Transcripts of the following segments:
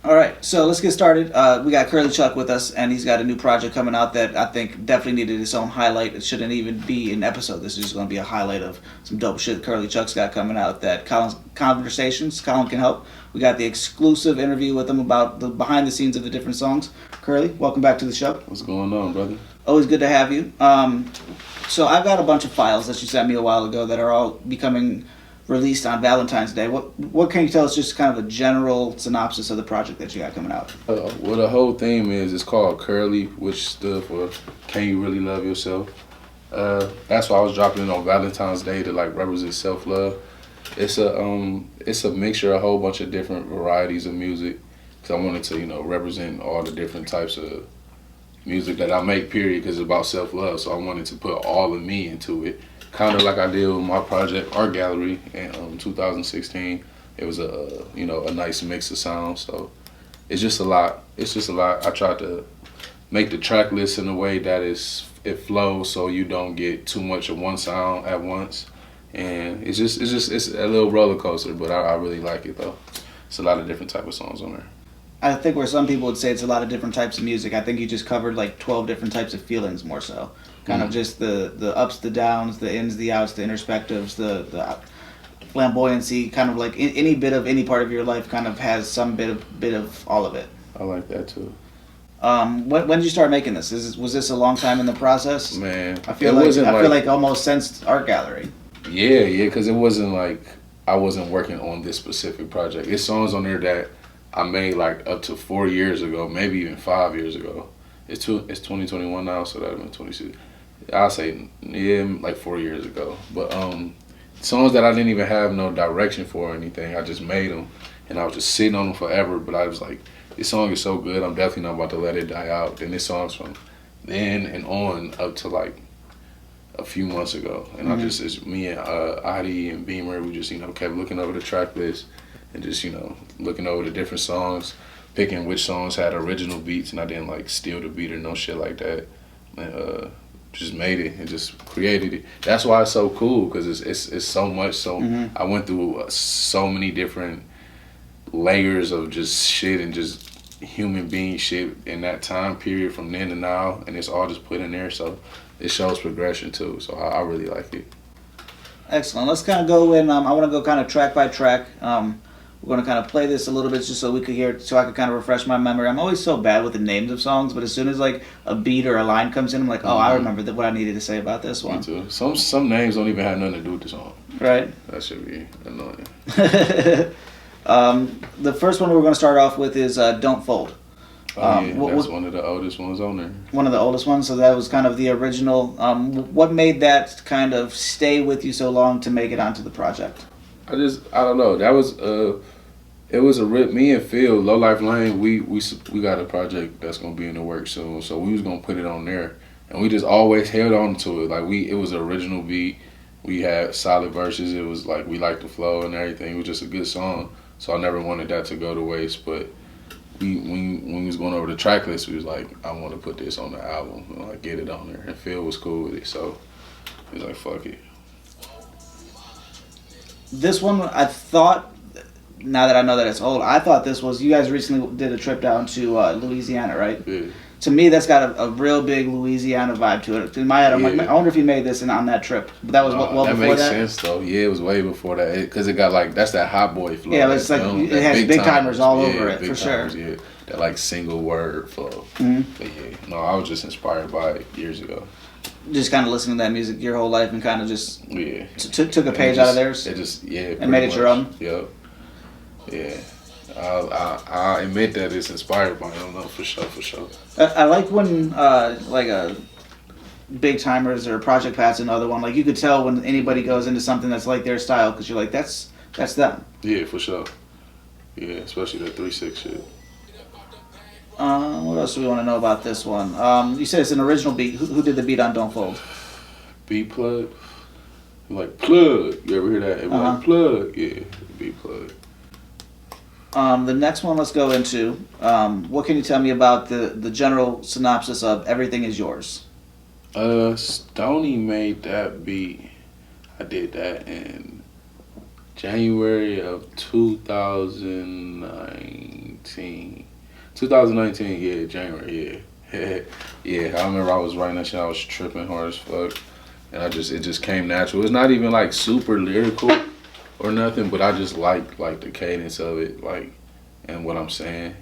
All right, so let's get started. We got Curly Chuck with us, and he's got a new project coming out that I think definitely needed its own highlight. It shouldn't even be an episode. This is just going to be a highlight of some dope shit Curly Chuck's got coming out. That Colin's Conversations, Colin can help. We got the exclusive interview with him about the behind the scenes of the different songs. Curly, welcome back to the show. What's going on, brother? Always good to have you. So I've got a bunch of files that you sent me a while ago that are all becoming released on Valentine's Day. What can you tell us, just kind of a general synopsis of the project that you got coming out? Well, the whole theme is it's called C.U.R.L.Y, which stood for Can You Really Love Yourself? That's why I was dropping it on Valentine's Day to like represent self-love. It's a mixture of a whole bunch of different varieties of music because I wanted to represent all the different types of music that I make. Period, because it's about self-love. So I wanted to put all of me into it. Kind of like I did with my project Art Gallery in 2016. It was a nice mix of sounds. So it's just a lot. I tried to make the track list in a way that it flows so you don't get too much of one sound at once. And it's a little roller coaster, but I really like it though. It's a lot of different type of songs on there. I think where some people would say it's a lot of different types of music, I think you just covered like 12 different types of feelings more so. Kind of just the ups, the downs, the ins, the outs, the introspectives, the flamboyancy, kind of like any bit of any part of your life kind of has some bit of all of it. I like that too. When did you start making this? Was this a long time in the process? Man, I feel like almost since Art Gallery. Yeah, because it wasn't like I wasn't working on this specific project. There's songs on there that I made like up to 4 years ago, maybe even 5 years ago. It's 2021 now, so that would have been 26. I'll say, yeah, like 4 years ago. But songs that I didn't even have no direction for or anything, I just made them. And I was just sitting on them forever, but I was like, this song is so good, I'm definitely not about to let it die out. And this song's from then and on up to like a few months ago. And it's me and Adi and Beamer, we just, kept looking over the track list and just, looking over the different songs, picking which songs had original beats, and I didn't like steal the beat or no shit like that. And just made it and just created it. That's why it's so cool, because it's so much. So I went through so many different layers of just shit and just human being shit in that time period from then to now, and it's all just put in there. So it shows progression too. So I really like it. Excellent. Let's kind of go in. I want to go kind of track by track. We're going to kind of play this a little bit just so we could hear it, so I could kind of refresh my memory. I'm always so bad with the names of songs, but as soon as like a beat or a line comes in, I'm like, oh, I remember what I needed to say about this one. Me too. Some names don't even have nothing to do with the song. Right. That should be annoying. The first one we're going to start off with is Don't Fold. That's one of the oldest ones on there. One of the oldest ones, so that was kind of the original. What made that kind of stay with you so long to make it onto the project? I don't know. That was it was me and Phil, Low Life Lane. We got a project that's gonna be in the works soon, so we was gonna put it on there, and we just always held on to it. Like it was an original beat. We had solid verses. It was like we liked the flow and everything. It was just a good song. So I never wanted that to go to waste. But when we was going over the track list, we was like, I want to put this on the album and like get it on there. And Phil was cool with it, so he was like, fuck it. This one, I thought, now that I know that it's old, I thought this was, you guys recently did a trip down to Louisiana, right? Yeah. To me, that's got a real big Louisiana vibe to it. In my head, I'm like, I wonder if you made this on that trip. But that was well before that. That makes sense, though. Yeah, it was way before that. Because it got like, that's that hot boy flow. Yeah, it's like, it has big timers all over it, for sure. Yeah, that like single word flow. Mm-hmm. But yeah, no, I was just inspired by it years ago. Just kind of listening to that music your whole life and kind of just took a page out of theirs. And made it your own. Yep. Yeah. I admit that it's inspired by them, though, for sure. I like when like a Big Timers or Project Pat's another one. Like you could tell when anybody goes into something that's like their style, because you're like, that's them. Yeah, for sure. Yeah, especially the 3-6 shit. What else do we want to know about this one? You said it's an original beat. Who did the beat on Don't Fold? Beat Plug. Like plug. You ever hear that? It was like plug. Yeah, Beat Plug. The next one let's go into. What can you tell me about the general synopsis of Everything Is Yours? Stoney made that beat. I did that in January of 2019. 2019, yeah, January, yeah. Yeah, I remember I was writing that shit, I was tripping hard as fuck. And it just came natural. It's not even like super lyrical or nothing, but I just like the cadence of it, like, and what I'm saying.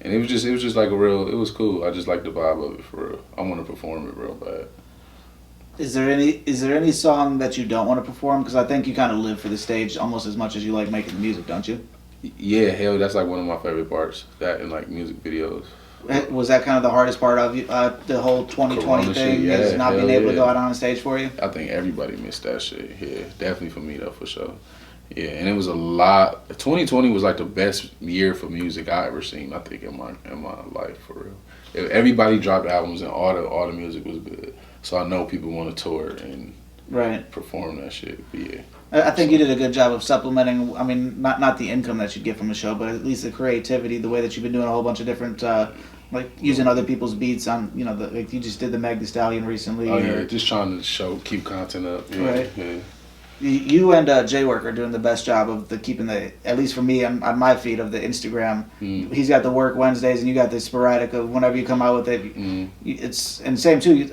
And it was just like it was cool. I just like the vibe of it for real. I want to perform it real bad. Is there any song that you don't want to perform? Because I think you kind of live for the stage almost as much as you like making the music, don't you? Yeah, hell, that's like one of my favorite parts. That and like music videos. Was that kind of the hardest part of the whole 2020 Corona thing? shit, yeah, Is not being hell able to yeah. go out on stage for you? I think everybody missed that shit. Yeah, definitely for me though, for sure. Yeah, and it was a lot. 2020 was like the best year for music I ever seen. I think in my life for real. Everybody dropped albums and all the music was good. So I know people want to tour and Right. perform that shit. But yeah. I think you did a good job of supplementing. I mean, not the income that you get from a show, but at least the creativity, the way that you've been doing a whole bunch of different, like using other people's beats on. Like you just did the Meg Thee Stallion recently. Oh yeah, just trying to keep content up. Yeah, Right. yeah. You and J-Work are doing the best job of keeping at least for me on my feed of the Instagram. Mm. He's got the work Wednesdays and you got the sporadic of whenever you come out with it. Mm. It's and same too.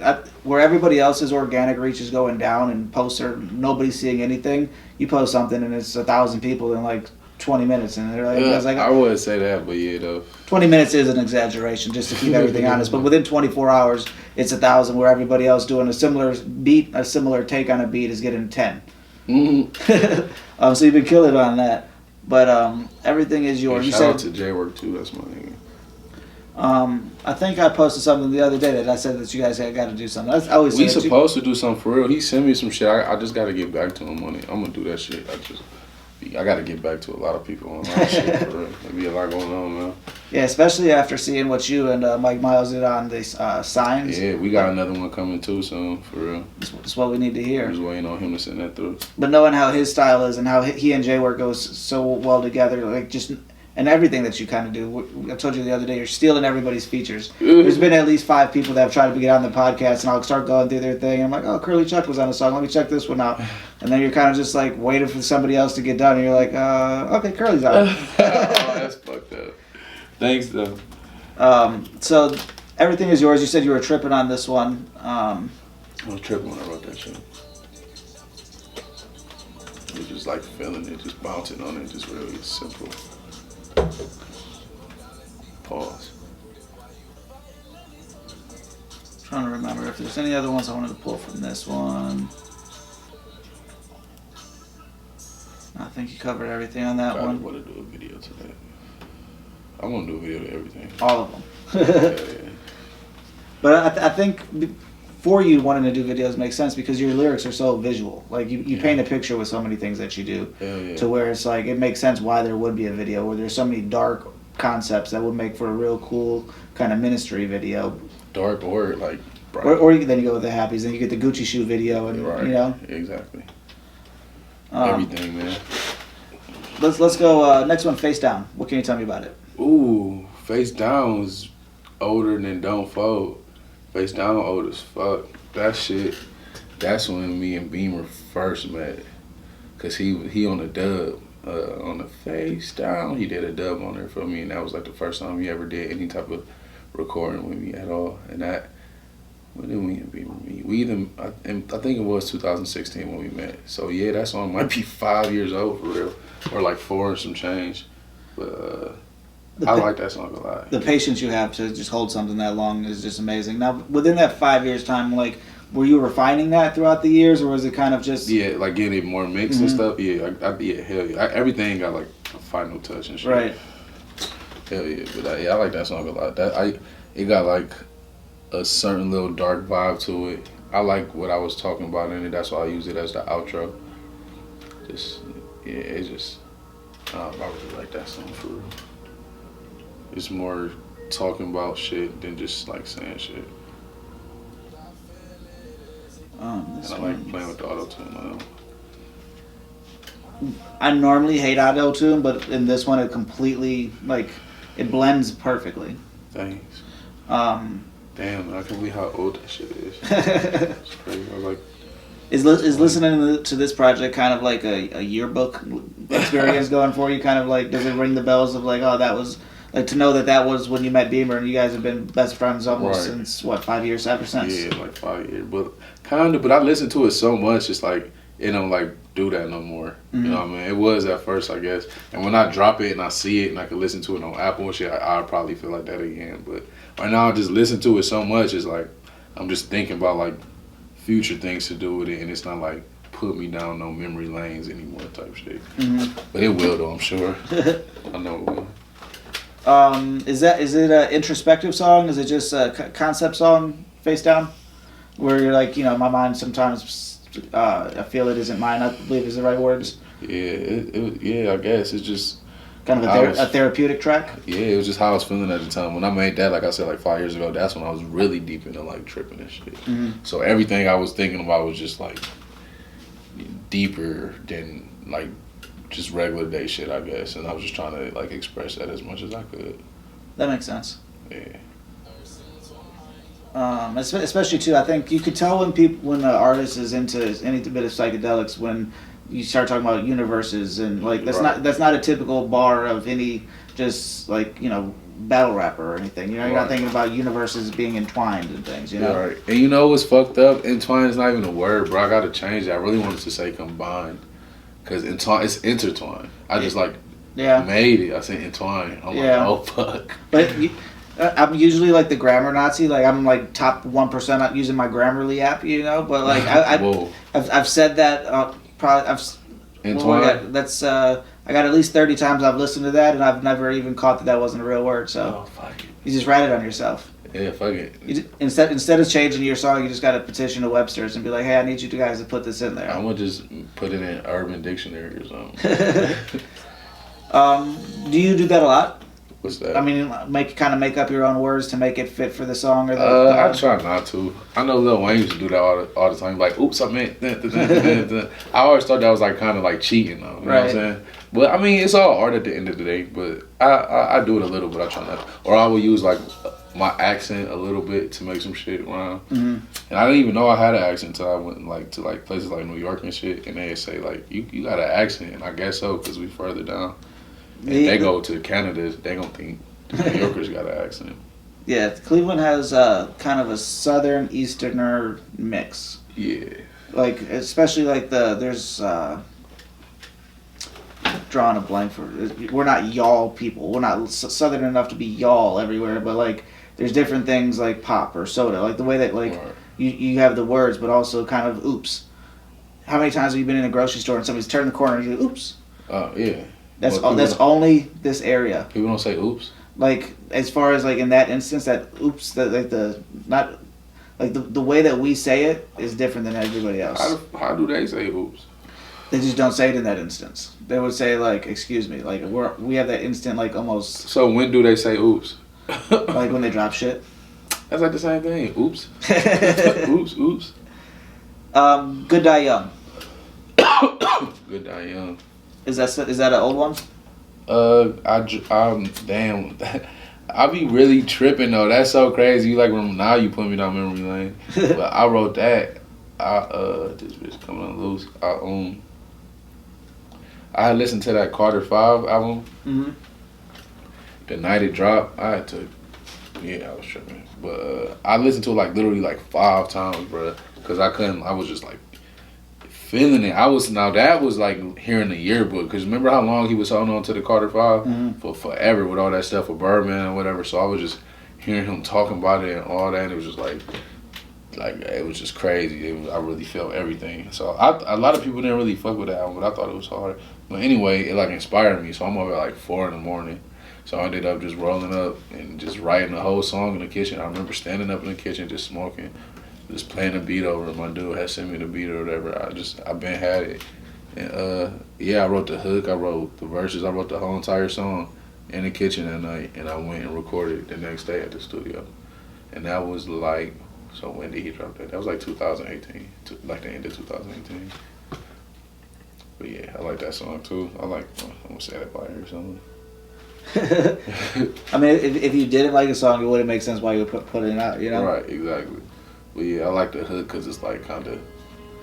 Where everybody else's organic reach is going down and posts are nobody's seeing anything. You post something and it's 1,000 people in like 20 minutes and they're like, Yeah, it's like I wouldn't say that, but yeah, though. 20 minutes is an exaggeration just to keep everything honest. But within 24 hours, it's 1,000 where everybody else doing a similar beat, a similar take on a beat is getting 10. Mm-hmm. So you've been killing it on that, but everything is yours. And You shout said out to J-Work too. That's my nigga. I think I posted something the other day that I said that you guys had got to do something. I always We say that supposed to do something for real. He sent me some shit. I just got to get back to him on it. I'm gonna do that shit. I got to get back to a lot of people on that shit for real. There be a lot going on, man. Yeah, especially after seeing what you and Mike Miles did on the signs. Yeah, we got another one coming too soon, for real. That's what we need to I'm hear. just waiting on him to send that through. But knowing how his style is and how he and Jay work goes so well together, like just and everything that you kind of do. I told you the other day, you're stealing everybody's features. There's been at least 5 people that have tried to get on the podcast, and I'll start going through their thing. And I'm like, oh, Curly Chuck was on a song. Let me check this one out. And then you're kind of just like waiting for somebody else to get done, and you're like, okay, Curly's on. Oh, that's fucked up. Thanks, though. So everything is yours. You said you were tripping on this one. I was tripping when I wrote that shit. It was just like feeling it, just bouncing on it, just really simple. Pause. Trying to remember if there's any other ones I wanted to pull from this one. I think you covered everything on that I one. want to do a video today. I want to do a video to everything. All of them. Yeah. But I think for you wanting to do videos makes sense because your lyrics are so visual. Like you paint a picture with so many things that you do. Hell yeah. To where it's like it makes sense why there would be a video where there's so many dark concepts that would make for a real cool kind of ministry video. Dark or like bright. Or then you go with the happies, then you get the Gucci shoe video, and Right. you know Exactly. everything. Everything, man. Let's go next one. Face Down. What can you tell me about it? Ooh, Face Down was older than Don't Fold. Face Down old as fuck. That shit, that's when me and Beamer first met. Cause he on the dub, on the Face Down, he did a dub on there for me, and that was like the first time he ever did any type of recording with me at all. And that, when did we and Beamer meet? I think it was 2016 when we met. So yeah, that song might be 5 years old for real, or like 4 and some change. But I like that song a lot. The patience you have to just hold something that long is just amazing. Now, within that 5 years time, like, were you refining that throughout the years, or was it kind of just... Yeah, like getting it more mixed and stuff. Yeah, yeah, hell yeah. Everything got like a final touch and shit. Right. Hell yeah, but I like that song a lot. It got like a certain little dark vibe to it. I like what I was talking about in it. That's why I use it as the outro. It's just I really like that song for real. It's more talking about shit than just like saying shit. And I like playing with the auto-tune. I normally hate auto-tune, but in this one it completely, like, it blends perfectly. Thanks. Um, Damn, I can't believe how old that shit is. It's crazy. I was like, is listening to this project kind of like a yearbook experience going for you? Kind of like, does it ring the bells of like, oh, that was like to know that was when you met Beamer and you guys have been best friends almost Right. since what 5 years ever since. Yeah, like 5 years, but kind of. But I listened to it so much, it's like it don't like do that no more. Mhm. You know what I mean? It was at first, I guess. And when I drop it and I see it and I can listen to it on Apple and shit, I'll probably feel like that again. But right now, I just listen to it so much, it's like I'm just thinking about like future things to do with it, and it's not like put me down no memory lanes anymore type shit. Mhm. But it will though, I'm sure. I know it will. Is it an introspective song? Is it just a concept song, face down, where you're like, my mind sometimes I feel it isn't mine. I believe is the right words. Yeah, I guess it's just Kind of a therapeutic track. yeah, it was just how I was feeling at the time. When I made that, like I said, like 5 years ago, that's when I was really deep into like tripping and shit. Mhm. So everything I was thinking about was just like deeper than like just regular day shit, I guess. And I was just trying to like express that as much as I could. That makes sense. Yeah. Especially too, I think you could tell when an artist is into any bit of psychedelics when you start talking about universes and like Right. that's not a typical bar of any just like battle rapper or anything. You're not Right. thinking about universes being entwined and things. Yeah, right. And you know what's fucked up? Entwined is not even a word, bro. I gotta change that. I really wanted to say combined. Because it's intertwined. I just like Yeah. made it. I said entwined. I'm Yeah. like, oh fuck. But I'm usually like the grammar Nazi. Like I'm like top 1% not using my Grammarly app, But like Whoa. I've said that probably Entwined? that's I got at least 30 times I've listened to that and I've never even caught that wasn't a real word. So Oh fuck it. you just write it on yourself. Yeah, fuck it. Instead of changing your song, you just got to petition to Webster's and be like, hey, I need you guys to put this in there. I'm gonna just put it in Urban Dictionary or something. Do you do that a lot? What's that? I mean, make up your own words to make it fit for the song or the. I try not to. I know Lil Wayne used to do that all the time. Like, oops, I meant. I always thought that was like kind of like cheating, though. You know what I'm saying? But I mean, it's all art at the end of the day. But I do it a little, but I try not to. Or I will use like my accent a little bit to make some shit rhyme. Mm-hmm. And I didn't even know I had an accent until I went like to like places like New York and shit, and they say like you got an accent, and I guess so because we further down. And they go to Canada, they gonna think the New Yorkers got an accent. Yeah, Cleveland has kind of a southern easterner mix. Yeah. Like especially like there's drawing a blank for we're not y'all people. We're not southern enough to be y'all everywhere, but like there's different things like pop or soda, like the way that like Right. you have the words, but also kind of oops. How many times have you been in a grocery store and somebody's turned the corner and you go, oops? Yeah. That's Well, that's only this area. People don't say oops. Like as far as like in that instance, that oops, that like the not like the way that we say it is different than everybody else. How do they say oops? They just don't say it in that instance. They would say like excuse me, like we have that instant like almost So when do they say oops? like when they drop shit. That's like the same thing. Oops. Oops. Good Die Young. Good Die Young. Is that an old one? I'm damn. I be really tripping though. That's so crazy. You like now you put me down memory lane. But I wrote that. This bitch coming on loose. I had listened to that Carter 5 album. Mm-hmm. The night it dropped, I was tripping. But I listened to it like literally like 5 times, bro. Cause I was just like feeling it. That was like hearing the yearbook. Cause remember how long he was holding on to the Carter 5 for forever with all that stuff with Birdman and whatever. So I was just hearing him talking about it and all that. And it was just like it was just crazy. I really felt everything. So a lot of people didn't really fuck with that album, but I thought it was hard. But anyway, it like inspired me. So I'm up at like 4 in the morning. So I ended up just rolling up and just writing the whole song in the kitchen. I remember standing up in the kitchen just smoking, just playing the beat over. My dude had sent me the beat or whatever. I been had it. And I wrote the hook, I wrote the verses, I wrote the whole entire song in the kitchen that night, and I went and recorded it the next day at the studio. And that was like, so when did he drop that? That was like 2018, like the end of 2018. But yeah, I like that song too. I'm gonna say that by or something. I mean, if you didn't like a song, it wouldn't make sense why you would put it out, Right, exactly. But yeah, I like the hook because it's like kind of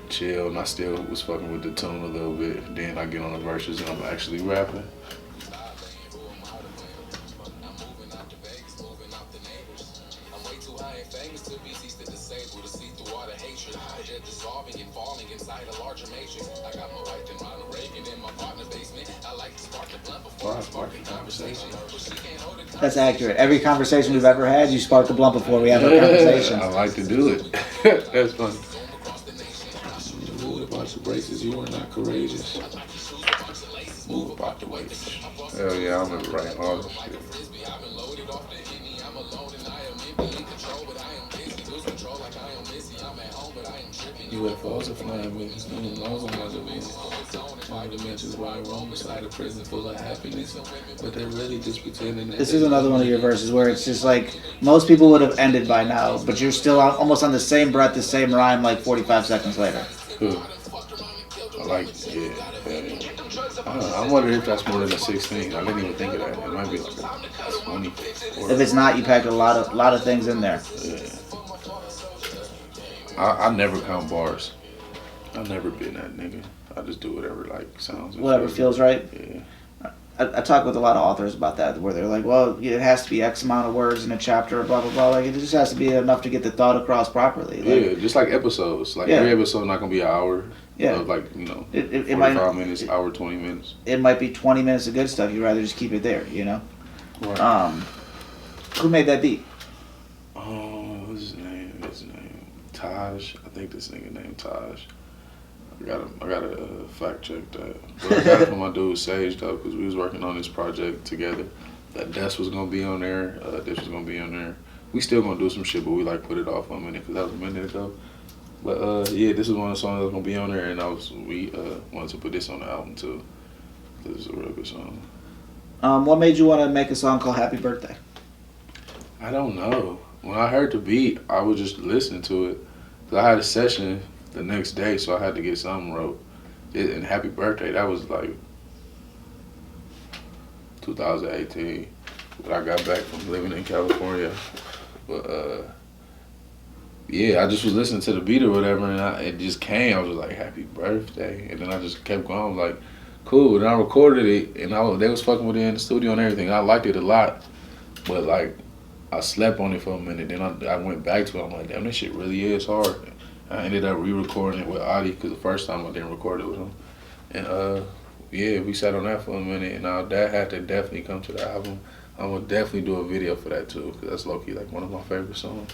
chill, and I still was fucking with the tune a little bit. Then I get on the verses and I'm actually rapping. That's accurate. Every conversation we've ever had, you spark a blunt before we have a conversation. I like to do it. That's funny. Move about the braces, you are not courageous. Move about the weights. Hell yeah, I remember writing all this shit. UFOs are flying with us, knows on other wings. All dimensions wide wrong inside a prison full of happiness, but they're really just pretending. This is another one of your verses where it's just like most people would have ended by now, but you're still almost on the same breath, the same rhyme, like 45 seconds later. Cool. I like, yeah. I don't know, I'm wondering if that's more than a 16. I didn't even think of that. It might be like a 20. If it's not, you packed a lot of things in there. Yeah. I never count bars. I've never been that nigga. I just do whatever like sounds. Whatever feels right. Yeah. I talk with a lot of authors about that, where they're like, well, it has to be X amount of words in a chapter, blah, blah, blah. Like, it just has to be enough to get the thought across properly. Like, yeah, just like episodes. Like, every episode not going to be an hour. Yeah. Of like, you know, it 45 might, minutes, hour, 20 minutes. It might be 20 minutes of good stuff. You'd rather just keep it there, you know? Right. Who made that beat? What's his name? Taj. I think this nigga named Taj. I gotta fact check that. But I got it from my dude Sage though, because we was working on this project together. That Des was gonna be on there. This was gonna be on there. We still gonna do some shit, but we like put it off 1 minute because that was a minute ago. But yeah, this is one of the songs that was gonna be on there, and we wanted to put this on the album too. This is a real good song. What made you want to make a song called Happy Birthday? I don't know. When I heard the beat, I was just listening to it. Cause I had a session the next day, so I had to get something wrote. And Happy Birthday, that was like 2018. When I got back from living in California. But yeah, I just was listening to the beat or whatever, and it just came. I was like, Happy Birthday. And then I just kept going. I was like, cool. And I recorded it, and they was fucking with it in the studio and everything. I liked it a lot. But like, I slept on it for a minute. Then I went back to it. I'm like, damn, this shit really is hard. I ended up re-recording it with Adi because the first time I didn't record it with him. And yeah, we sat on that for a minute, and that had to definitely come to the album. I'm gonna definitely do a video for that too, because that's low-key like one of my favorite songs.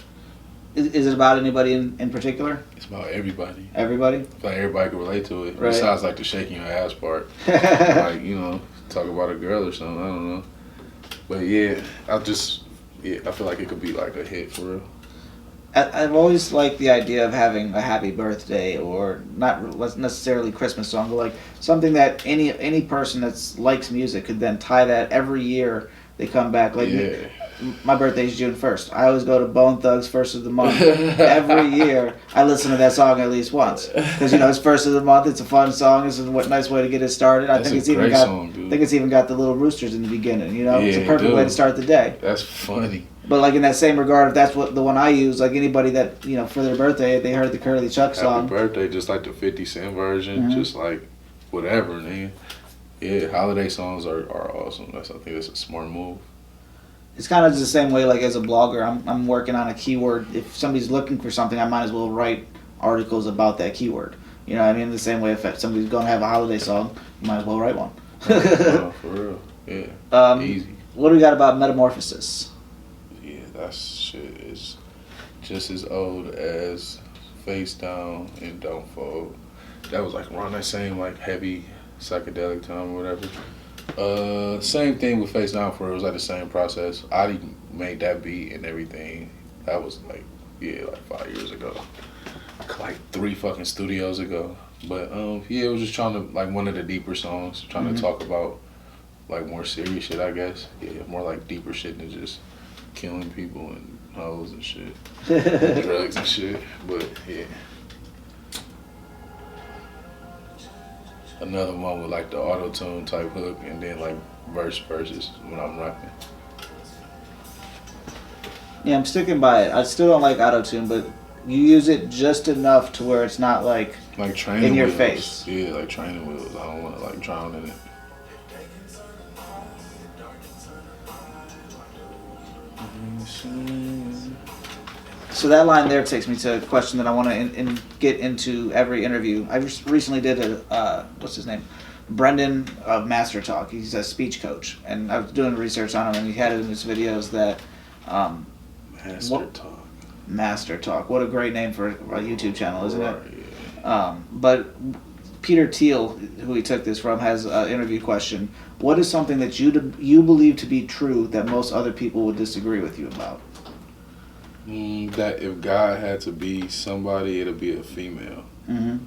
Is it about anybody in particular? It's about everybody. Everybody? Like everybody can relate to it. Right. Besides like the shaking your ass part. Like, you know, talk about a girl or something, I don't know. But yeah, I feel like it could be like a hit for real. I've always liked the idea of having a happy birthday, or not necessarily Christmas song, but like something that any person that likes music could then tie that every year. They come back. Like my birthday's June 1st. I always go to Bone Thugs first of the month. Every year I listen to that song at least once, because it's first of the month. It's a fun song. It's a nice way to get it started. I think it's even got the little roosters in the beginning. It's a perfect way to start the day. That's funny. But like in that same regard, if that's what the one I use, like anybody that for their birthday, they heard the Curly Chuck song. Happy birthday, just like the 50 Cent version, just like whatever, man. Yeah, holiday songs are awesome. I think it's a smart move. It's kind of the same way, like as a blogger, I'm working on a keyword. If somebody's looking for something, I might as well write articles about that keyword. You know what I mean? The same way, if somebody's going to have a holiday song, you might as well write one. Oh, for real. Yeah. Easy. What do we got about Metamorphosis? Yeah, that shit is just as old as Face Down and Don't Fold. That was like around that same like heavy psychedelic time or whatever. Same thing with Face Down for it was like the same process. Adi made that beat and everything. That was like 5 years ago. Like 3 fucking studios ago. But it was just trying to like one of the deeper songs, trying to talk about like more serious shit, I guess. Yeah, more like deeper shit than just killing people and hoes and shit. And drugs and shit. But yeah. Another one with like the auto-tune type hook and then like verses when I'm rapping. Yeah, I'm sticking by it. I still don't like auto-tune, but you use it just enough to where it's not like training in your wheels. face. Yeah, like training wheels. I don't want to like drown in it. So that line there takes me to a question that I want to get into every interview. I recently did what's his name? Brendan of Master Talk. He's a speech coach, and I was doing research on him, and he had it in his videos that Master Talk. What a great name for a YouTube channel, isn't it? Yeah. But Peter Thiel, who he took this from, has an interview question. What is something that you believe to be true that most other people would disagree with you about? That if God had to be somebody, it'll be a female. Mm-hmm.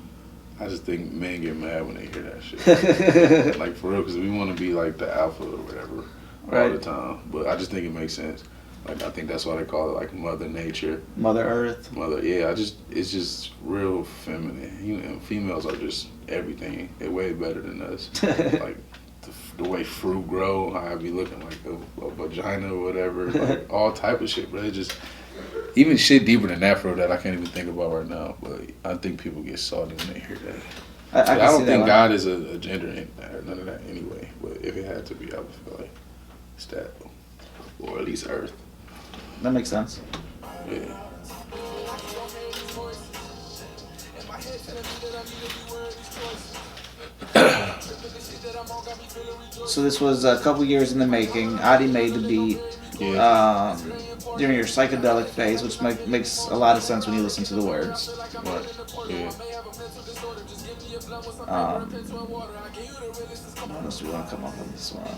I just think men get mad when they hear that shit. Like, for real, because we want to be like the alpha or whatever all the time. But I just think it makes sense. Like, I think that's why they call it like Mother Nature, Mother Earth. Yeah. It's just real feminine. You know, females are just everything. They're way better than us. Like the way fruit grow, how I be looking like a vagina or whatever, like all type of shit. But it just even shit deeper than that, bro, that I can't even think about right now. But I think people get salty when they hear that. I don't think God is a gender in none of that anyway. But if it had to be, I would feel like it's that, or at least Earth. That makes sense. Yeah. So this was a couple years in the making. Adi made the beat during your psychedelic phase, which makes a lot of sense when you listen to the words. Right. Yeah. What else do we want to come up with this one?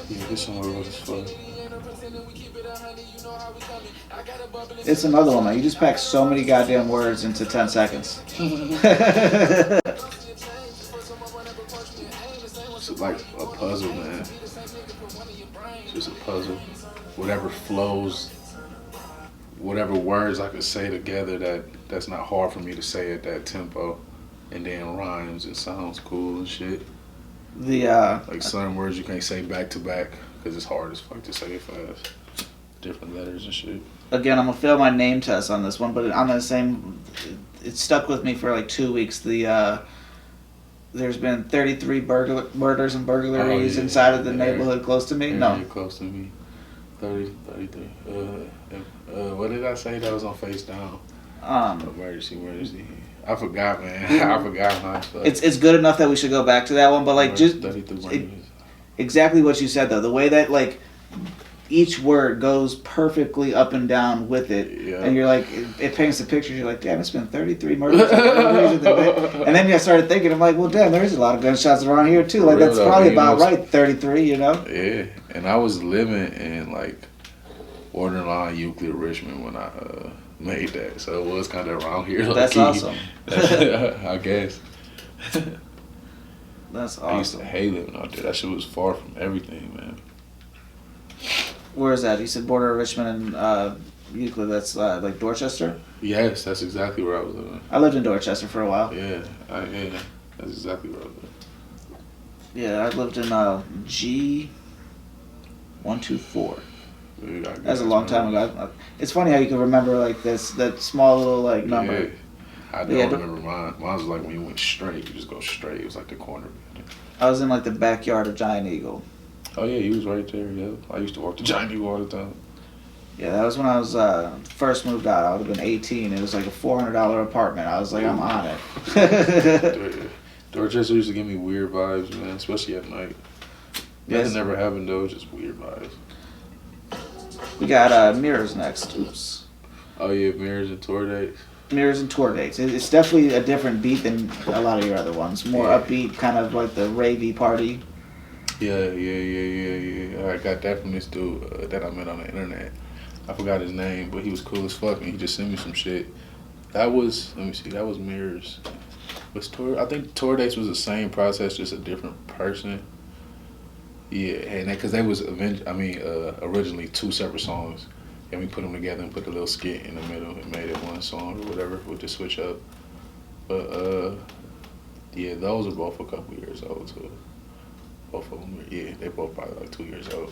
Yeah, this song was fun. It's another one, man. You just pack so many goddamn words into 10 seconds. It's like a puzzle, man. It's just a puzzle. Whatever flows, whatever words I could say together that's not hard for me to say at that tempo, and then rhymes and sounds cool and shit. Like certain words you can't say back to back because it's hard as fuck to say it fast. Different letters and shit. Again, I'm gonna fail my name test on this one, but on the same, it stuck with me for like 2 weeks. There's been 33 murders and burglaries inside of the neighborhood close to me. No, close to me. 33. What did I say that was on Face Down? Emergency. I forgot, man. I forgot how it's good enough that we should go back to that one, but like just exactly what you said though. The way that like each word goes perfectly up and down with it, and you're like, it paints the picture. You're like, damn, it's been 33 murders. And then I started thinking, I'm like, well, damn, there's a lot of gunshots around here too. Like that's probably about right, 33. You know? Yeah, and I was living in like borderline Euclid, Richmond when I made that, so it was kind of around here. That's awesome. I guess. That's awesome. I used to hate living out there. That shit was far from everything, man. Where is that? You said border of Richmond and Euclid. That's like Dorchester? Yes, that's exactly where I was living. I lived in Dorchester for a while. Yeah, that's exactly where I was living. Yeah, I lived in G124. That's a long time ago. It's funny how you can remember like that small little like number. Yeah. I don't remember mine. Mine was like when you went straight, you just go straight. It was like the corner. I was in like the backyard of Giant Eagle. Oh yeah, he was right there. Yeah, I used to walk to Giant Eagle all the time. Yeah, that was when I was first moved out. I would have been 18. It was like a $400 apartment. I was like, I'm on it. Dorchester used to give me weird vibes, man, especially at night. Nothing never happened though, just weird vibes. We got Mirrors next. Oops. Oh yeah, Mirrors and Tour Dates. Mirrors and Tour Dates. It's definitely a different beat than a lot of your other ones. More upbeat, kind of like the ravey party. Yeah. I got that from this dude that I met on the internet. I forgot his name, but he was cool as fuck, and he just sent me some shit. That was, let me see, that was Mirrors. I think Tour Dates was the same process, just a different person. Yeah, and because they was originally two separate songs, and we put them together and put a little skit in the middle and made it one song or whatever with the switch up. But yeah, those are both a couple years old too. Both of them, they both probably like 2 years old,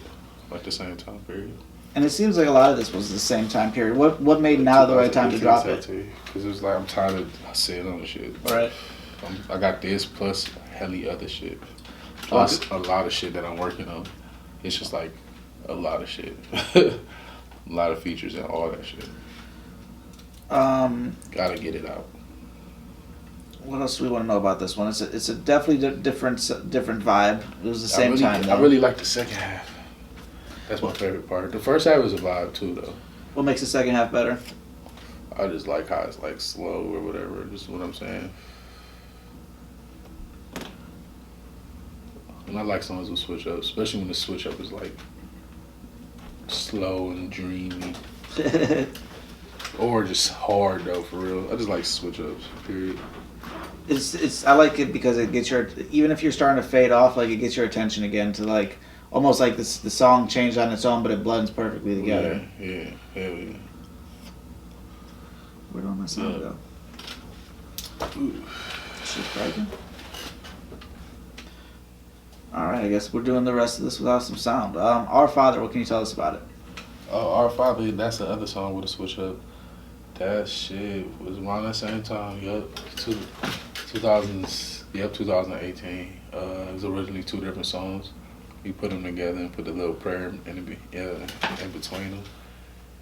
like the same time period. And it seems like a lot of this was the same time period. What made now the right time to drop it? Because it was like I'm tired of sitting on the shit. Right. I got this plus hella other shit. Plus a lot of shit that I'm working on. It's just like a lot of shit. A lot of features and all that shit. Gotta get it out. What else do we want to know about this one? It's a definitely different vibe. It was the same time though. I really like the second half. That's my favorite part. The first half was a vibe too though. What makes the second half better? I just like how it's like slow or whatever. Just what I'm saying. And I like songs with switch up, especially when the switch up is like slow and dreamy. Or just hard though, for real. I just like switch ups, period. I like it because it gets even if you're starting to fade off, like it gets your attention again to like almost like the song changed on its own, but it blends perfectly together. Yeah, hell yeah. Where do my sound go? She's breaking. All right, I guess we're doing the rest of this without some sound. Our Father, what can you tell us about it? Oh, Our Father, that's the other song with a switch up. That shit was around that same time, yup. 2018. It was originally two different songs. We put them together and put a little prayer in between them.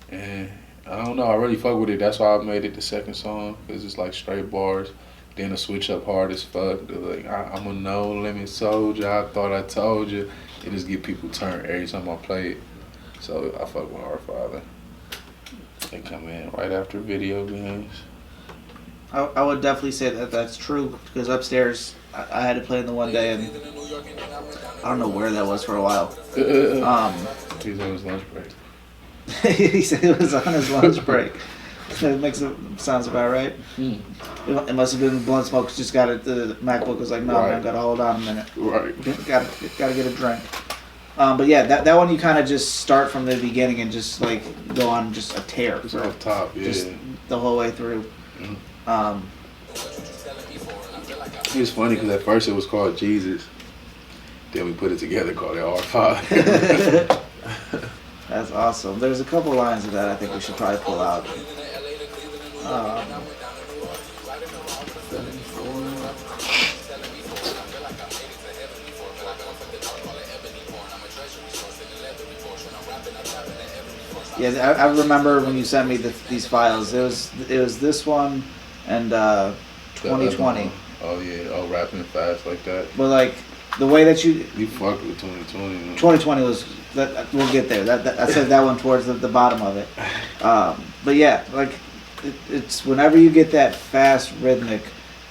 And I don't know, I really fuck with it. That's why I made it the second song, because it's like straight bars. Then a switch up hard as fuck. They're like, I'm a no limit soldier. I thought I told you. It just get people turned every time I play it. So I fuck with Our Father. They come in right after video games. I would definitely say that's true because upstairs I had to play in the one day and I don't know where that was for a while. He was on his lunch break. He said it was on his lunch break. Sounds about right. It must have been Blunt Smoke just got it. The MacBook was like, no, right. Man, gotta hold on a minute. Right. Gotta get a drink. But yeah, that one you kind of just start from the beginning and just like go on just a tear. It's off top, yeah. Just the whole way through. It was funny because at first it was called Jesus. Then we put it together, called it Our Father. That's awesome. There's a couple lines of that I think we should probably pull out. Yeah, I remember when you sent me these files. It was this one and 2020. Oh yeah, rapping fast like that. But like the way that you fucked with 2020. Man. 2020 was that. We'll get there. I said that one towards the bottom of it. But yeah, like it's whenever you get that fast rhythmic,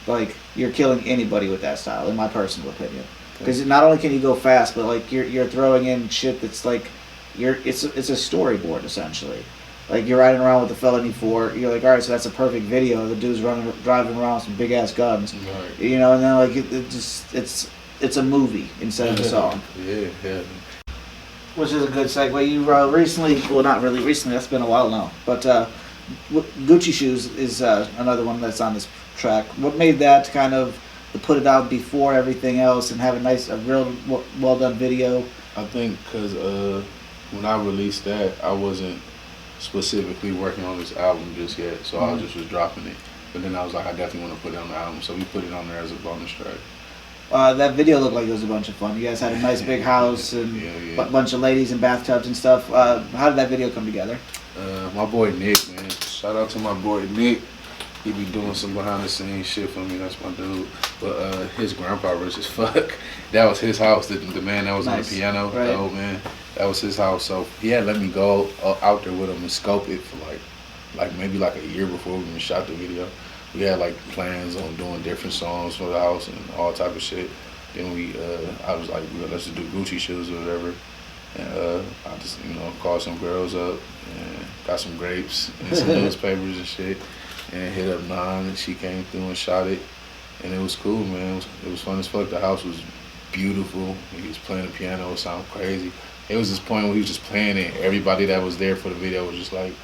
like you're killing anybody with that style, in my personal opinion. Because not only can you go fast, but like you're throwing in shit that's like it's a storyboard essentially. Like you're riding around with the Felony 4, you're like, all right, so that's a perfect video. The dude's driving around with some big ass guns, right. You know, and then like it's a movie instead of a song. Yeah. Which is a good segue. You recently, well, not really recently. That's been a while now, but Gucci Shoes is another one that's on this track. What made that kind of to put it out before everything else and have a real well done video? I think because when I released that, I wasn't specifically working on this album just yet, so I just was dropping it. But then I was like, I definitely want to put it on the album, so we put it on there as a bonus track. That video looked like it was a bunch of fun. You guys had a nice big house and a bunch of ladies in bathtubs and stuff. How did that video come together? My boy Nick, man. Shout out to my boy Nick. He be doing some behind the scenes shit for me. That's my dude. But his grandpa rich as fuck. That was his house. The man that was on the piano, right. The old man. That was his house. So he had let me go out there with him and scope it for like maybe like a year before we even shot the video. We had like plans on doing different songs for the house and all type of shit. Then I was like, let's just do Gucci Shoes or whatever. And I just, called some girls up and got some grapes and some newspapers and shit. And hit up Nan, and she came through and shot it. And it was cool, man. It was fun as fuck. The house was beautiful. He was playing the piano. It sounded crazy. It was this point where he was just playing it. Everybody that was there for the video was just like,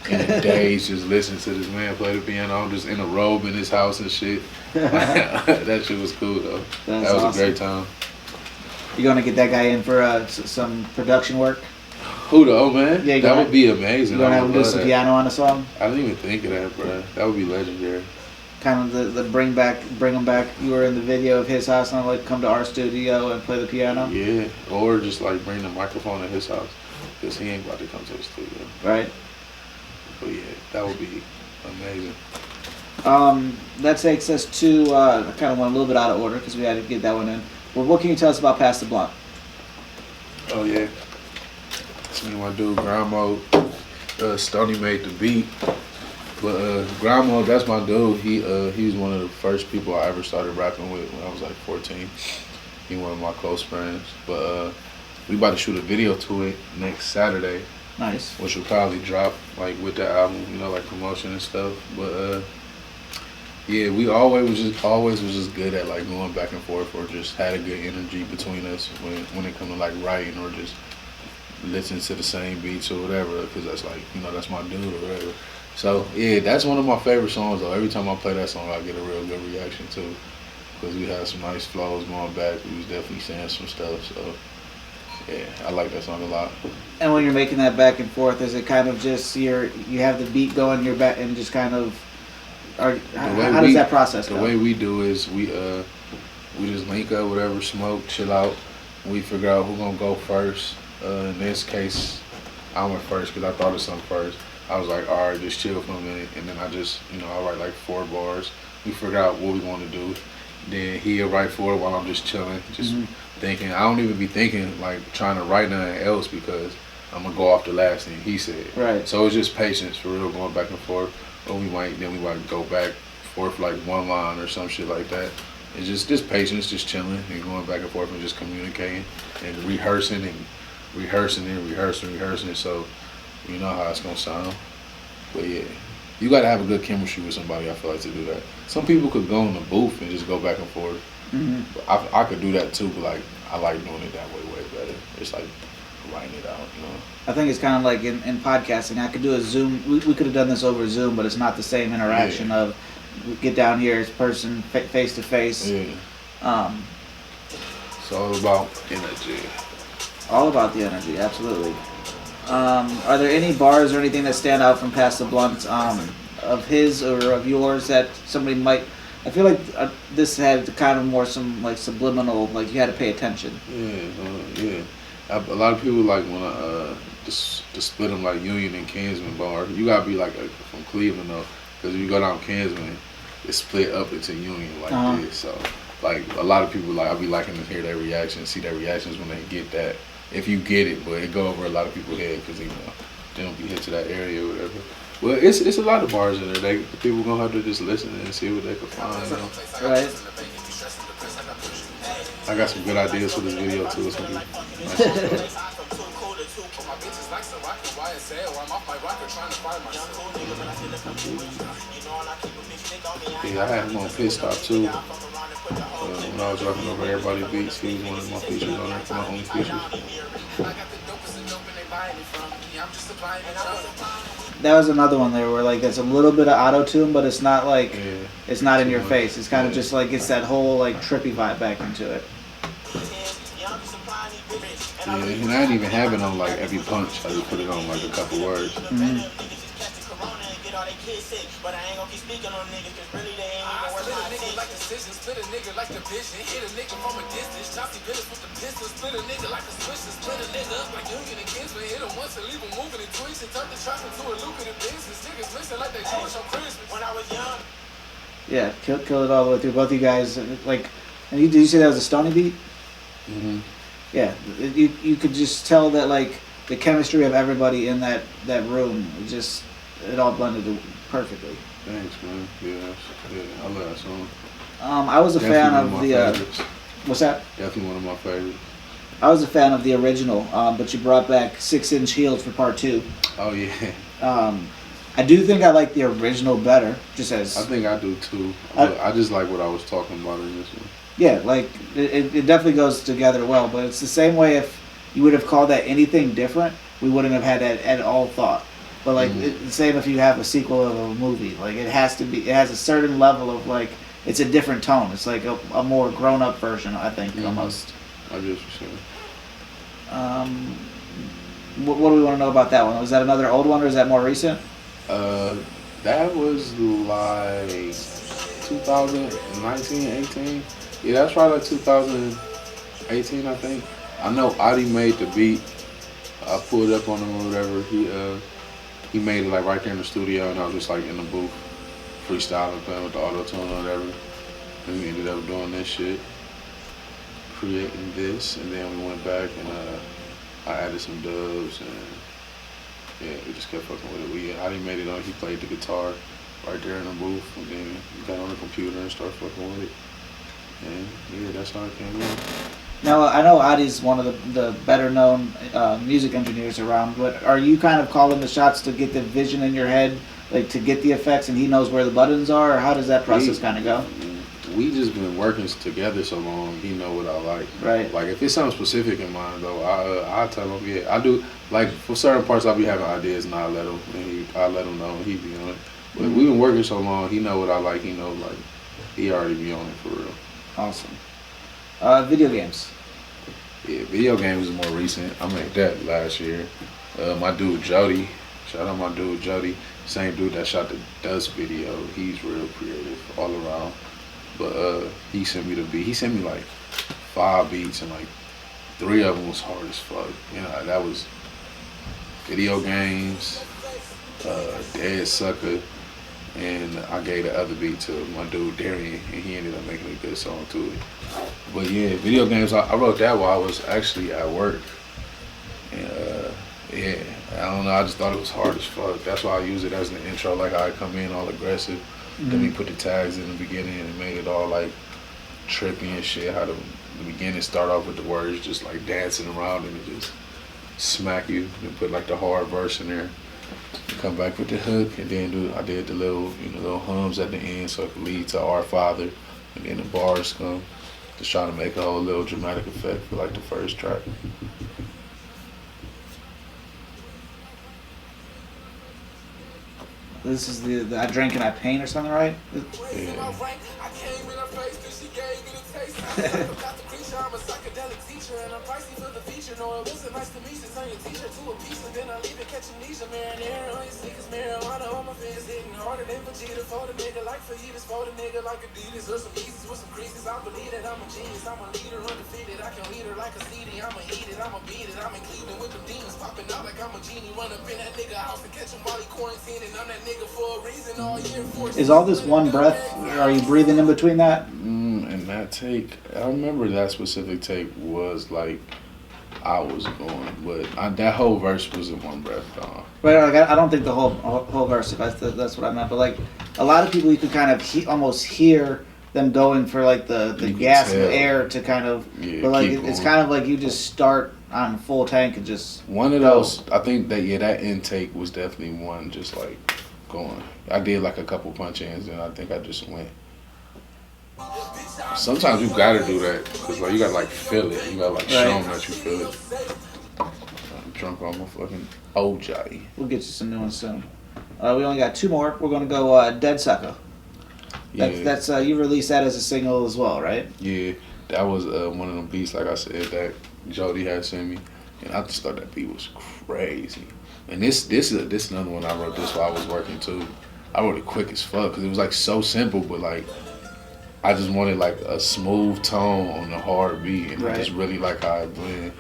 in the days, just listening to this man play the piano. I'm just in a robe in his house and shit. That shit was cool, though. That was awesome. A great time. You gonna get that guy in for some production work? Who the old man? Yeah, that would be amazing. You gonna have him do some piano on the song? I didn't even think of that, bro. That would be legendary. kind of the bring them back. You were in the video of his house, and I'm like, come to our studio and play the piano. Yeah, or just like bring the microphone to his house, because he ain't about to come to the studio. Right. But yeah, that would be amazing. That takes us to, I kind of went a little bit out of order because we had to get that one in. Well, what can you tell us about Pass the Blunt? Oh yeah, it's me and my dude Grandma. Stoney made the beat, but Grandma, that's my dude. He was one of the first people I ever started rapping with when I was like 14. He one of my close friends, but we about to shoot a video to it next Saturday. Nice. Which will probably drop like with the album, you know, like promotion and stuff. But yeah, we always was just good at like going back and forth, or just had a good energy between us when it come to like writing or just listening to the same beats or whatever. Because that's like, you know, that's my dude or whatever. So yeah, that's one of my favorite songs though. Every time I play that song, I get a real good reaction too. Because we had some nice flows going back. We was definitely saying some stuff. So yeah, I like that song a lot. And when you're making that back and forth, is it kind of just you have the beat going, you're back and just kind of, how does that process go? The way we do is we just link up, whatever, smoke, chill out. We figure out who's gonna go first. In this case, I went first because I thought of something first. I was like, all right, just chill for a minute, and then I just, you know, I write like 4 bars. We figure out what we want to do. Then he'll write 4 while I'm just chilling, just thinking. I don't even be thinking like trying to write nothing else because I'm gonna go off the last thing he said. Right. So it's just patience for real, going back and forth. Or we might go back forth like one line or some shit like that. It's just patience, just chilling and going back and forth and just communicating and rehearsing and rehearsing. So you know how it's gonna sound. But yeah, you gotta have a good chemistry with somebody, I feel like, to do that. Some people could go in the booth and just go back and forth. But I could do that too, but like I like doing it that way better. It's like writing it out, you know. I think it's kind of like in podcasting. I could do a Zoom. We could have done this over Zoom, but it's not the same interaction of we get down here as person face to face. Yeah. It's all about energy. All about the energy, absolutely. Are there any bars or anything that stand out from Pass the Blunt of his or of yours that somebody might? I feel like this had kind of more some like subliminal, like you had to pay attention. Yeah. A lot of people like when I just split them like Union and Kingsman bar. You gotta be like from Cleveland though, because if you go down Kingsman, it's split up into Union like this. So like a lot of people like I be liking to hear their reactions, see their reactions when they get that. If you get it, but it go over a lot of people's head because you know they don't be hit to that area or whatever. Well, it's a lot of bars in there. People gonna have to just listen and see what they can find. You know? Right. I got some good ideas for this video too. It's gonna be nice. Yeah, I had him on Pit Stop too. When I was rapping over everybody's beats, he was one of my features on there, for my own features. That was another one there where like there's a little bit of auto tune, but it's not like it's not in your face. It's kind of just like it's that whole like trippy vibe back into it. Yeah, and I didn't even have it on like every punch. I just put it on like a couple words. Yeah, kill it all the way through. Both of you guys, like, and did you say that was a Stoney beat? Yeah, you could just tell that like the chemistry of everybody in that room, it all blended perfectly. Thanks, man. Yeah, I love that song. I was a fan of the. What's that? Definitely one of my favorites. I was a fan of the original, but you brought back 6-inch Heels for part 2. Oh yeah. I do think I like the original better, just as. I think I do too. I just like what I was talking about in this one. Yeah, like it definitely goes together well, but it's the same way if you would have called that anything different, we wouldn't have had that at all thought. But like the same if you have a sequel of a movie, like it has a certain level of like it's a different tone. It's like a more grown up version, I think, almost. I guess for sure. What do we want to know about that one? Was that another old one or is that more recent? That was like 2019, 18. Yeah, that's probably like 2018, I think. I know Adi made the beat. I pulled up on him or whatever. He made it like right there in the studio, and I was just like in the booth, freestyling, playing with the auto tune or whatever. And we ended up doing this shit, creating this, and then we went back and I added some dubs, and yeah, we just kept fucking with it. Adi made it on. He played the guitar right there in the booth, and then we got on the computer and started fucking with it. And yeah, that's how it came in. Now, I know Adi's one of the better known music engineers around, but are you kind of calling the shots to get the vision in your head, like to get the effects, and he knows where the buttons are, or how does that process kind of go? We just been working together so long, he know what I like. Right. Like if it's something specific in mind though, I tell him, yeah, I do. Like for certain parts I'll be having ideas and I let him, and I let him know and he be on it. But we've been working so long, he know what I like, he know like, he already be on it for real. Awesome. Video games. Yeah, video games is more recent. I made that last year. My dude Jody, shout out my dude Jody, same dude that shot the Dust video. He's real creative all around. But he sent me the beat. He sent me like 5 beats and like 3 of them was hard as fuck. You know, that was video games, Dead Sucker, and I gave the other beat to my dude Darian, and he ended up making a good song to it. But yeah, video games, I wrote that while I was actually at work. And yeah, I don't know, I just thought it was hard as fuck. That's why I use it as an intro, like how I come in all aggressive. Then we put the tags in the beginning and made it all like trippy and shit. How the beginning start off with the words just like dancing around and it just smack you. Then put like the hard verse in there. Come back with the hook and then I did the little little hums at the end so it could lead to Our Father, and then the bars come. Just trying to make a whole little dramatic effect for like the first track. This is the I Drink and I Paint or something, right? Yeah. Is all this one breath? Are you breathing in between that? And that take, I remember that specific take was like I was going, but that whole verse was in one breath. Right, like I don't think the whole verse. That's what I meant. But like a lot of people, you can kind of almost hear them going for like the gas and the air to kind of. Yeah, but like it's kind of like you just start on full tank and just. One of those, I think that that intake was definitely one just like going. I did like a couple punch ins and I think I just went. Sometimes you gotta do that because like you gotta like feel it. You gotta like show them that you feel it. I'm drunk on my fucking OJ. We'll get you some new ones soon. We only got 2 more. We're gonna go Dead Sucker. That's you released that as a single as well, right? Yeah, that was one of them beats like I said that Jody had sent me, and I just thought that beat was crazy. And this is another one I wrote this while I was working too. I wrote it quick as fuck because it was like so simple, but like. I just wanted like a smooth tone on the hard beat, and I just really like how it blend.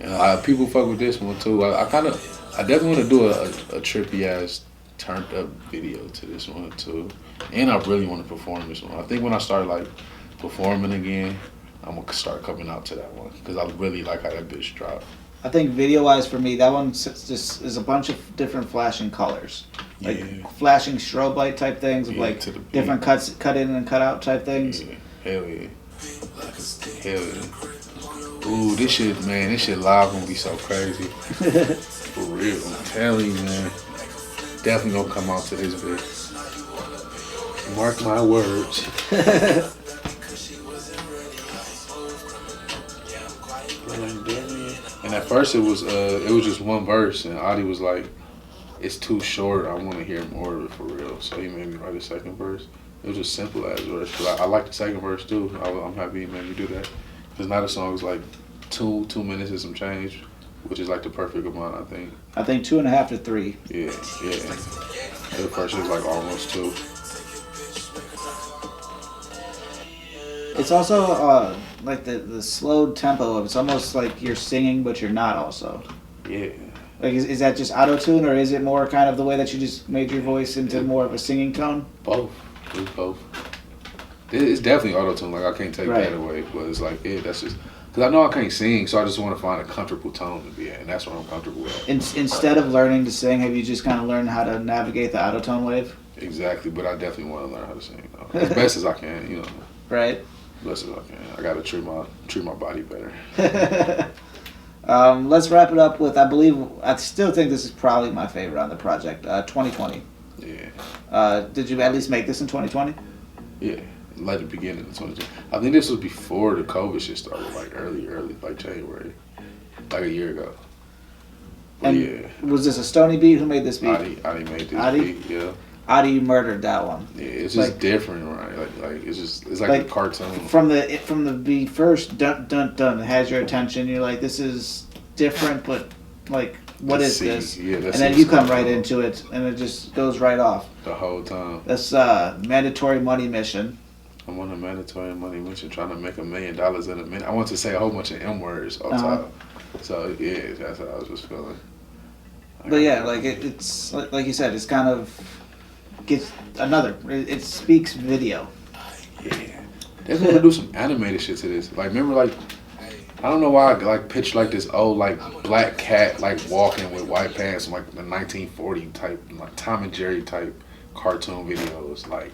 And people fuck with this one too. I definitely want to do a trippy ass turned up video to this one too. And I really want to perform this one. I think when I start like performing again, I'm gonna start coming out to that one because I really like how that bitch dropped. I think video-wise for me, that one just is a bunch of different flashing colors. Like flashing strobe light type things, like different cuts, cut in and cut out type things. Yeah. Hell yeah. Hell yeah. Ooh, this shit live gonna be so crazy. For real. I'm telling you, man. Definitely gonna come out to this bitch. Mark my words. And at first it was just one verse, and Adi was like, "It's too short. I want to hear more of it for real." So he made me write a second verse. It was just simple as verse. But I like the second verse too. I'm happy he made me do that. Because now the song is like 2 minutes and some change, which is like the perfect amount, I think. I think 2.5 to 3. Yeah. The first is like almost 2. It's also like the slow tempo of it's almost like you're singing, but you're not also. Yeah. Like, is that just auto-tune, or is it more kind of the way that you just made your voice into more of a singing tone? Both. It's both. It's definitely auto-tune. Like, I can't take Right. that away. But it's like, yeah, that's just... Because I know I can't sing, so I just want to find a comfortable tone to be at. And that's what I'm comfortable with. Instead of learning to sing, have you just kind of learned how to navigate the auto-tone wave? Exactly. But I definitely want to learn how to sing. Though. As best as I can, you know. Right. As best as I can. I got to treat my body better. Let's wrap it up with, I still think this is probably my favorite on the project, 2020. Yeah. Did you at least make this in 2020? Yeah. Like the beginning of 2020. I think this was before the COVID shit started, like early, like January. Like a year ago. But And yeah. was this a Stony beat? Who made this beat? Adi made this Adi? beat, yeah. Adi murdered that one. Yeah, it's just Like- different, right? Like it's like a cartoon. From the first dun dun dun, it has your attention. You're like, this is different, but like, what is this? Yeah, And then you come right into it, and it just goes right off. the whole time. That's mandatory money mission. I'm on a mandatory money mission trying to make $1 million in a minute. I want to say a whole bunch of M words on top. So yeah, that's how I was just feeling. But yeah, like it's like you said, it's kind of gets another. It speaks video. Yeah, they're gonna do some animated shit to this. Like remember, like I don't know why I like picture like this old like black cat like walking with white pants, like the 1940 type, like Tom and Jerry type cartoon videos. Like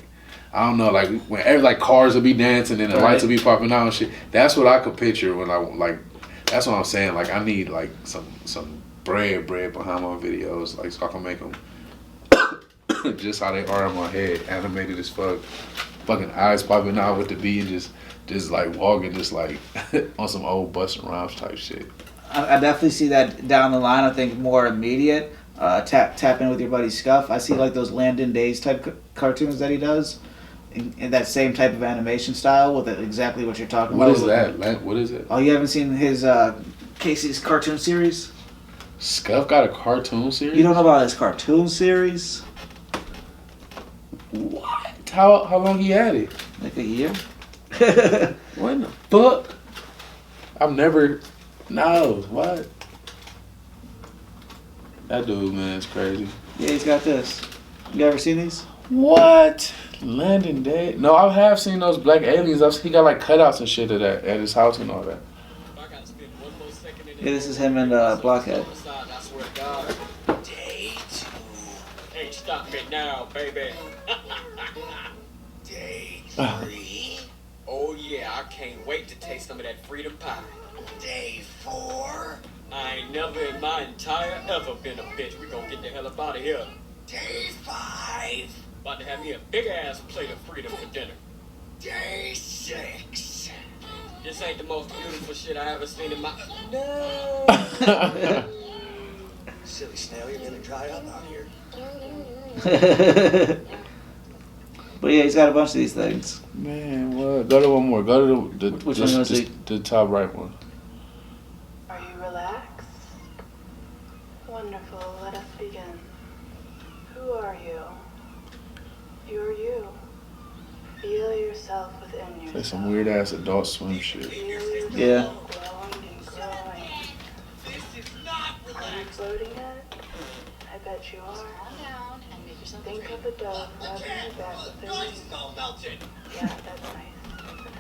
I don't know, like when like cars would be dancing and the lights would be popping out and shit. That's what I could picture when I like. That's what I'm saying. Like I need like some bread behind my videos, like so I can make them just how they are in my head, animated as fuck, fucking eyes popping out with the beat and just like walking, just like on some old Busta Rhymes type shit. I definitely see that down the line. I think more immediate. Tap in with your buddy Scuff. I see like those Landon Days type cartoons that he does. In that same type of animation style with exactly what you're talking What about. is that? What is it? Oh, you haven't seen his Casey's cartoon series? Scuff got a cartoon series? You don't know about his cartoon series? What? How long he had it? Like a year? What in the fuck? I've never... No, what? That dude, man, is crazy. Yeah, he's got this. You ever seen these? What? Landon Day? No, I have seen those black aliens. He got like cutouts and shit of that at his house and all that. Yeah, this is him and Blockhead. Day 2. Hey, stop it now, baby. Day 3. Oh yeah, I can't wait to taste some of that freedom pie. Day 4. I ain't never in my entire ever been a bitch. We gonna get the hell up out of here. Day 5. About to have me a big ass plate of freedom for dinner. Day 6. This ain't the most beautiful shit I ever seen in my... No! Silly snail, you're gonna dry up out here. But yeah, he's got a bunch of these things. Man, what? Go to one more. Go to the Which one you wanna see? the top right one. Are you relaxed? Wonderful, let us begin. Who are you? You're you. Feel yourself within yourself. Like some weird ass Adult Swim shit. Feel yourself Yeah. glowing and growing. This is not Are you relaxed. floating yet? I bet you are. Calm down and make yourself Think free. of a dove rubbing your back with their Nice, wings. all melted. Yeah, that's nice, isn't it?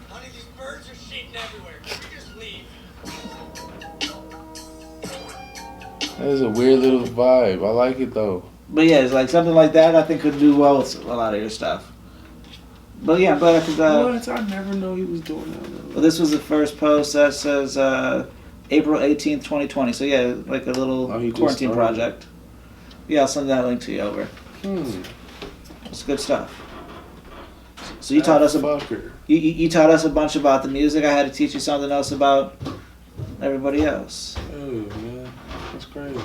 Honey, these birds are shitting everywhere. Can we just leave? That is a weird little vibe. I like it though. But yeah, it's like something like that I think could do well with a lot of your stuff. But yeah, but I could... What? I never know he was doing that. Well, this was the first post that says April 18th, 2020. So yeah, like a little Oh, he just quarantine started. project. Yeah, I'll send that link to you over. Hmm. It's good stuff. So you taught us fucker. you taught us a bunch about the music. I had to teach you something else about everybody else. Oh man, that's crazy.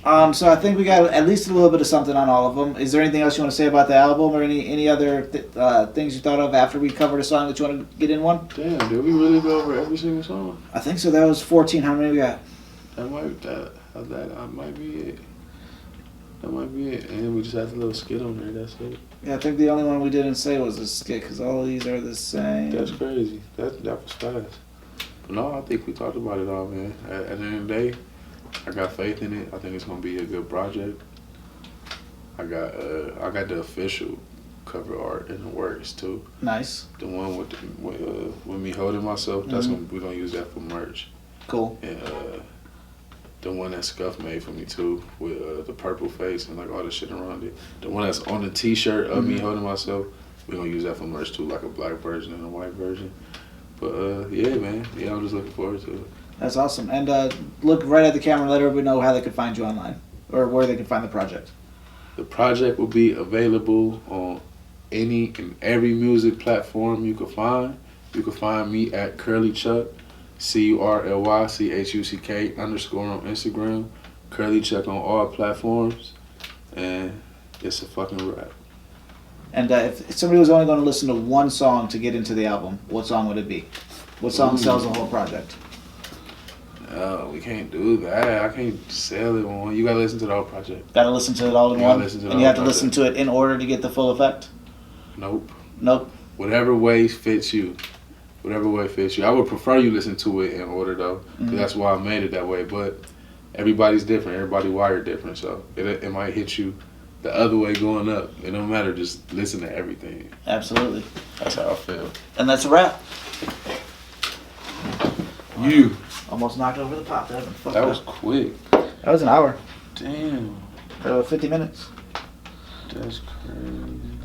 So I think we got at least a little bit of something on all of them. Is there anything else you want to say about the album, or any other things you thought of after we covered a song that you want to get in one? Damn, did we really go over every single song? I think so. That was 14. How many we got? That might might be it. That might be it. And we just had a little skit on there. That's it. Yeah, I think the only one we didn't say was a skit because all of these are the same. That's crazy. That was fast. But no, I think we talked about it all, man. At the end of the day, I got faith in it. I think it's gonna be a good project. I got the official cover art in the works too. Nice. The one with me holding myself. That's we're gonna use that for merch. Cool. And the one that Scuff made for me too, with the purple face and like all the shit around it. The one that's on the T-shirt of me holding myself. We're gonna use that for merch too, like a black version and a white version. But yeah, man. Yeah, I'm just looking forward to it. That's awesome. And look right at the camera and let everybody know how they can find you online or where they can find the project. The project will be available on any and every music platform you can find. You can find me at Curly Chuck, C.U.R.L.Y, CHUCK _ on Instagram. Curly Chuck on all platforms. And it's a fucking wrap. And if somebody was only going to listen to one song to get into the album, what song would it be? What song sells the whole project? No, we can't do that. I can't sell it on. You gotta listen to the whole project. Got to listen to it all in You gotta one? listen to the And you have to whole listen to it in order to get the full effect? Nope. Nope. Whatever way fits you. Whatever way fits you. I would prefer you listen to it in order though, because that's why I made it that way. But everybody's different. Everybody wired different, so it might hit you the other way going up. It don't matter. Just listen to everything. Absolutely. That's how I feel. And that's a wrap. You. Almost knocked over the pop. That was quick. That was an hour. Damn. 50 minutes. That's crazy.